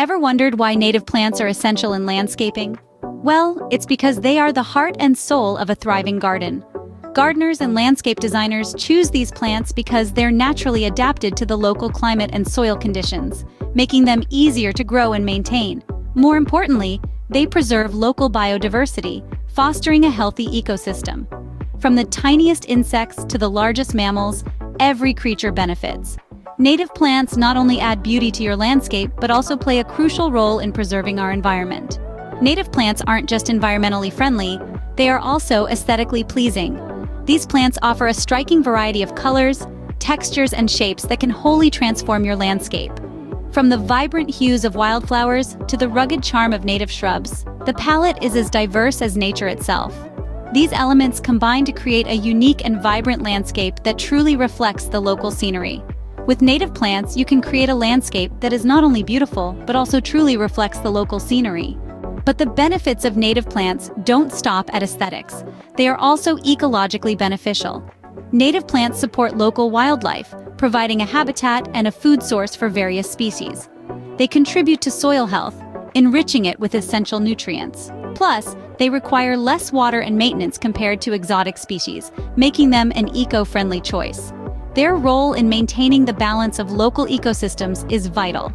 Ever wondered why native plants are essential in landscaping? Well, it's because they are the heart and soul of a thriving garden. Gardeners and landscape designers choose these plants because they're naturally adapted to the local climate and soil conditions, making them easier to grow and maintain. More importantly, they preserve local biodiversity, fostering a healthy ecosystem. From the tiniest insects to the largest mammals, every creature benefits. Native plants not only add beauty to your landscape, but also play a crucial role in preserving our environment. Native plants aren't just environmentally friendly, they are also aesthetically pleasing. These plants offer a striking variety of colors, textures, and shapes that can wholly transform your landscape. From the vibrant hues of wildflowers to the rugged charm of native shrubs, the palette is as diverse as nature itself. These elements combine to create a unique and vibrant landscape that truly reflects the local scenery. With native plants, you can create a landscape that is not only beautiful, but also truly reflects the local scenery. But the benefits of native plants don't stop at aesthetics. They are also ecologically beneficial. Native plants support local wildlife, providing a habitat and a food source for various species. They contribute to soil health, enriching it with essential nutrients. Plus, they require less water and maintenance compared to exotic species, making them an eco-friendly choice. Their role in maintaining the balance of local ecosystems is vital.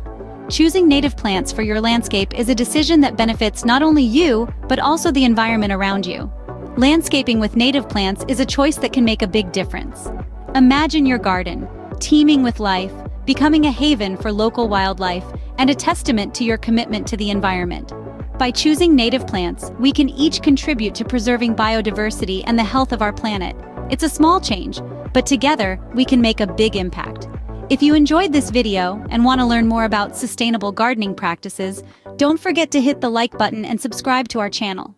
Choosing native plants for your landscape is a decision that benefits not only you, but also the environment around you. Landscaping with native plants is a choice that can make a big difference. Imagine your garden, teeming with life, becoming a haven for local wildlife, and a testament to your commitment to the environment. By choosing native plants, we can each contribute to preserving biodiversity and the health of our planet. It's a small change, but together we can make a big impact. If you enjoyed this video and want to learn more about sustainable gardening practices, don't forget to hit the like button and subscribe to our channel.